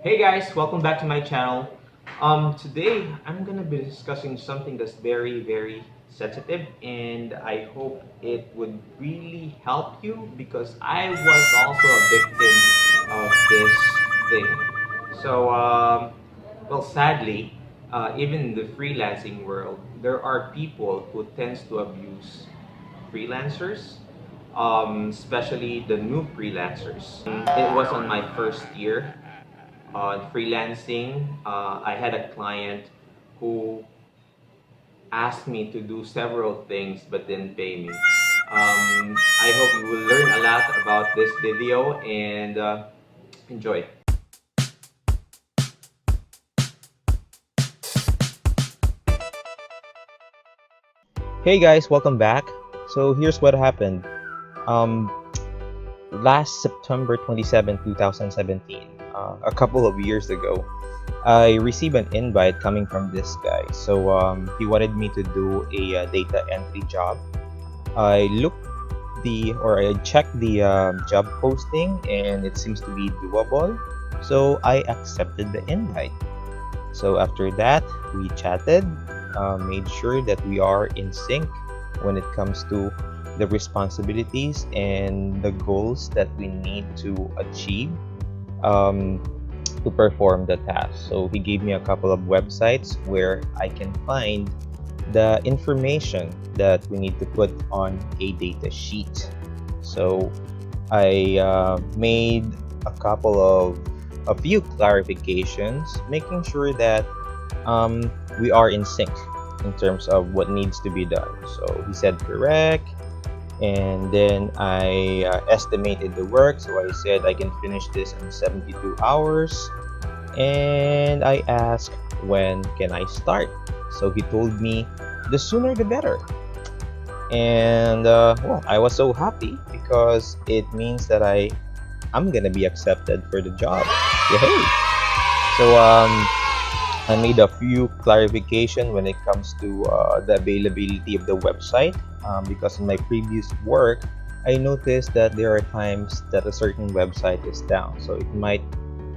Hey guys, welcome back to my channel. Today I'm gonna be discussing something that's very sensitive, and I hope it would really help you because I was also a victim of this thing. So, well, sadly, even in the freelancing world, there are people who tends to abuse freelancers, especially the new freelancers. It was on my first year on freelancing. I had a client who asked me to do several things but didn't pay me. I hope you will learn a lot about this video and enjoy. Hey guys, welcome back. So here's what happened. Um, Last September 27, 2017, a couple of years ago, I received an invite coming from this guy. So he wanted me to do a data entry job. I looked I checked the job posting, and it seems to be doable. So I accepted the invite. So after that, we chatted, made sure that we are in sync when it comes to the responsibilities and the goals that we need to achieve um, to perform the task. So he gave me a couple of websites where I can find the information that we need to put on a data sheet. So I made a few clarifications, making sure that we are in sync in terms of what needs to be done. So he said correct, and then I estimated the work. So I said I can finish this in 72 hours, and I asked when can I start. So he told me the sooner the better. And well, I was so happy because it means that I'm gonna be accepted for the job. Yay! So I made a few clarification when it comes to the availability of the website, because in my previous work, I noticed that there are times that a certain website is down, so it might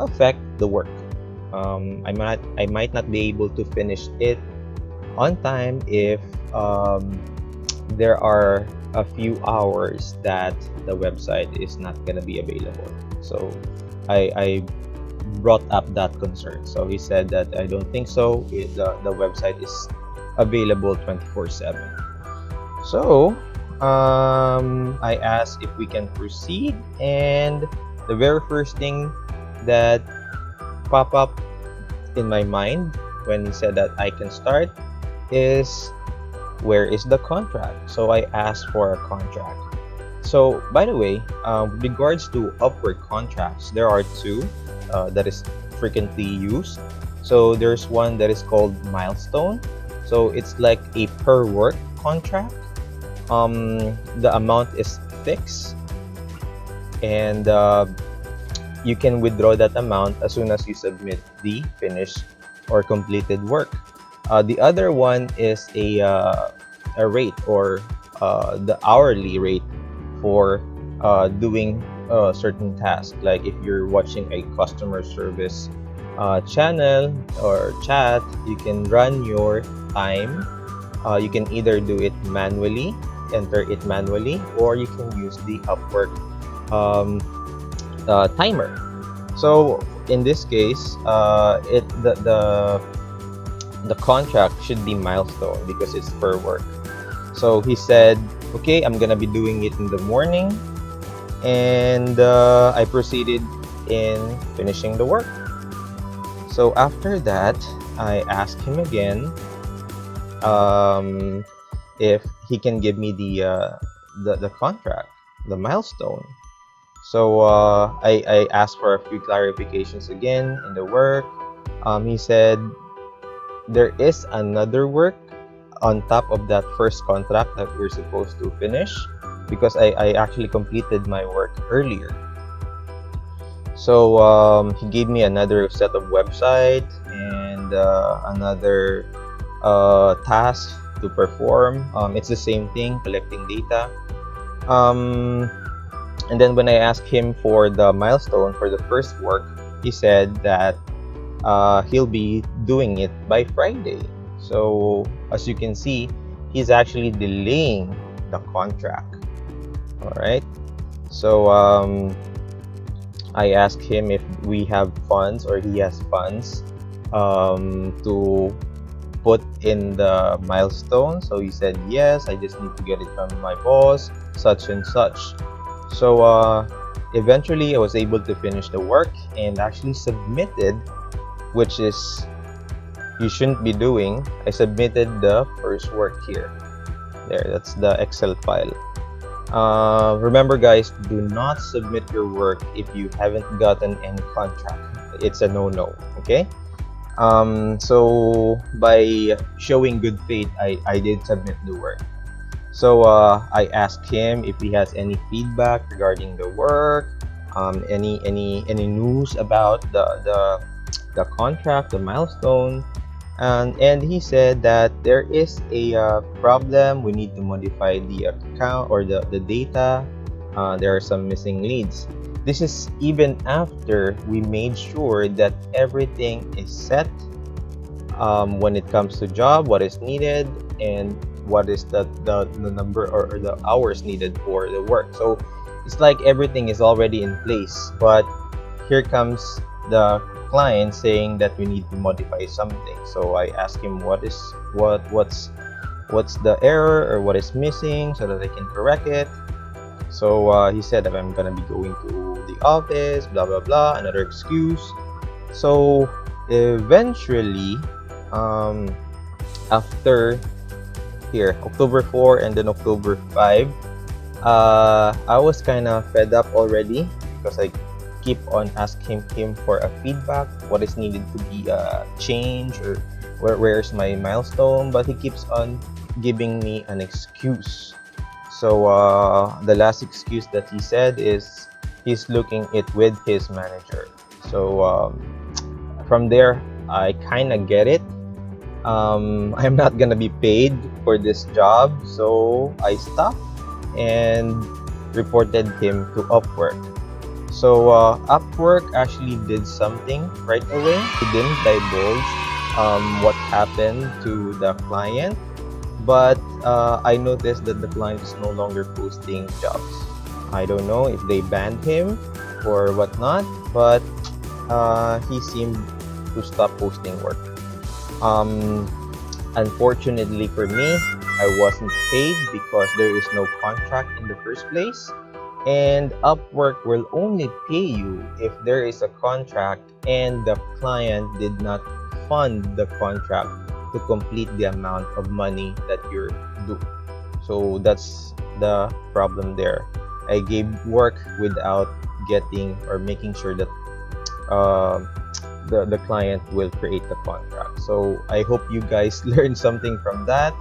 affect the work. I might not be able to finish it on time if there are a few hours that the website is not gonna be available. So I brought up that concern. So he said that I don't think so. The website is available 24/7. So I asked if we can proceed, and the very first thing that popped up in my mind when he said that I can start is, where is the contract? So I asked for a contract. So by the way, with regards to Upwork contracts, there are two that is frequently used. So there's one that is called milestone. So it's like a per work contract. The amount is fixed, and you can withdraw that amount as soon as you submit the finished or completed work. The other one is a rate, or the hourly rate for doing a certain task. Like if you're watching a customer service channel or chat, you can run your time. You can either do it manually, enter it manually, or you can use the Upwork timer. So in this case, the contract should be milestone because it's per work. So he said, okay, I'm gonna be doing it in the morning, and I proceeded in finishing the work. So after that, I asked him again if he can give me the contract, the milestone. So I asked for a few clarifications again in the work. He said there is another work on top of that first contract that we're supposed to finish, because I actually completed my work earlier. So he gave me another set of website and another task to perform. It's the same thing, collecting data. And then when I asked him for the milestone for the first work, he said that he'll be doing it by Friday. So as you can see, he's actually delaying the contract. All right. So I asked him if we have funds or he has funds to put in the milestone. So he said yes. I just need to get it from my boss, such and such. So eventually, I was able to finish the work and actually submitted, which is you shouldn't be doing. I submitted the first work here. There, that's the Excel file. Remember, guys, do not submit your work if you haven't gotten any contract. It's a no-no. Okay. So by showing good faith, I did submit the work. So I asked him if he has any feedback regarding the work, any news about the contract, the milestone, and he said that there is a problem. We need to modify the account or the data. There are some missing leads. This is even after we made sure that everything is set when it comes to job, what is needed, and what is the number or the hours needed for the work. So it's like everything is already in place, but here comes the client saying that we need to modify something. So I asked him what's the error or what is missing so that I can correct it. So he said that I'm gonna be going to the office, blah blah blah, another excuse. So eventually, after here October 4 and then October 5, I was kind of fed up already because I keep on asking him for a feedback, what is needed to be changed, or where's my milestone, but he keeps on giving me an excuse. So the last excuse that he said is he's looking it with his manager. So from there, I kind of get it. I'm not gonna be paid for this job, so I stopped and reported him to Upwork. So Upwork actually did something right away. He didn't divulge what happened to the client, but I noticed that the client is no longer posting jobs. I don't know if they banned him or whatnot, but he seemed to stop posting work. Unfortunately for me, I wasn't paid because there is no contract in the first place. And Upwork will only pay you if there is a contract and the client did not fund the contract to complete the amount of money that you're due. So that's the problem there. I gave work without getting or making sure that the client will create the contract. So I hope you guys learned something from that.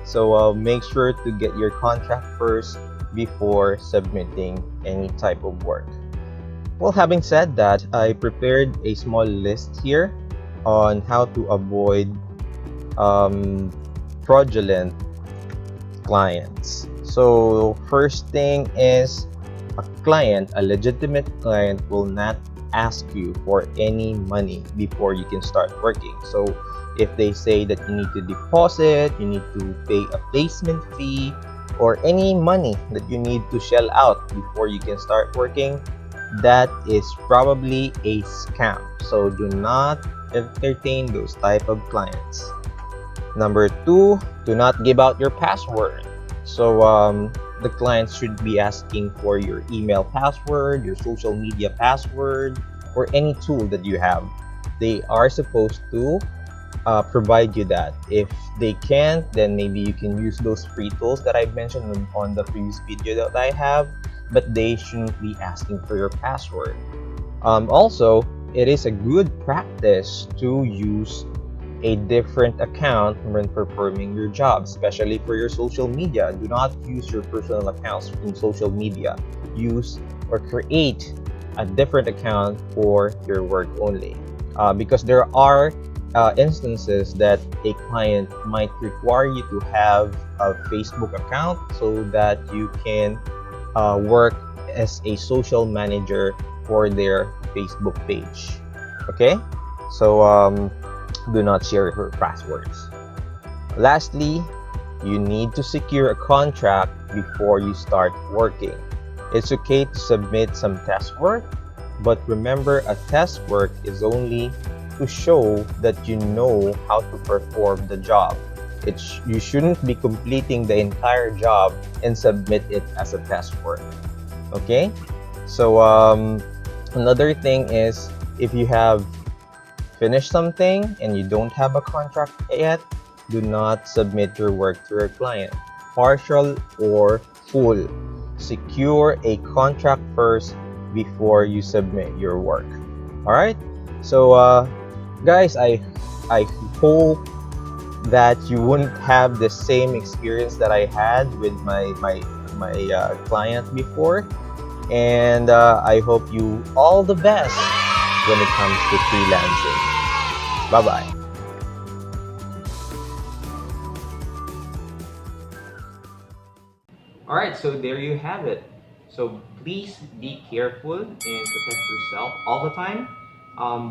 So make sure to get your contract first before submitting any type of work. Well, having said that, I prepared a small list here on how to avoid fraudulent clients. So first thing is a legitimate client will not ask you for any money before you can start working. So if they say that you need to deposit, you need to pay a placement fee, or any money that you need to shell out before you can start working, that is probably a scam. So do not entertain those type of clients. Number two, do not give out your password. So the clients should be asking for your email password, your social media password, or any tool that you have. They are supposed to provide you that. If they can't, then maybe you can use those free tools that I've mentioned on the previous video that I have, but they shouldn't be asking for your password. Also, it is a good practice to use a different account when performing your job, especially for your social media. Do not use your personal accounts in social media. Use or create a different account for your work only, because there are instances that a client might require you to have a Facebook account so that you can work as a social manager for their Facebook page. Okay, so do not share your passwords. Lastly, you need to secure a contract before you start working. It's okay to submit some test work, but remember, a test work is only to show that you know how to perform the job. You shouldn't be completing the entire job and submit it as a test work. Okay? So another thing is, if you have finished something and you don't have a contract yet, do not submit your work to your client, partial or full. Secure a contract first before you submit your work. All right. So, guys, I hope that you wouldn't have the same experience that I had with my client before, and I hope you all the best when it comes to freelancing. Bye bye. All right, so there you have it. So please be careful and protect yourself all the time.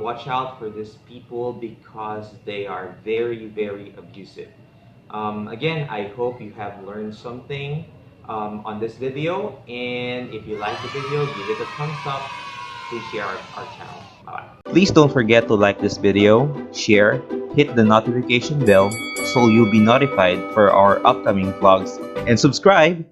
Watch out for these people because they are very, very abusive. Again, I hope you have learned something on this video. And if you like the video, give it a thumbs up. Please share our channel. Bye bye. Please don't forget to like this video, share, hit the notification bell so you'll be notified for our upcoming vlogs, and subscribe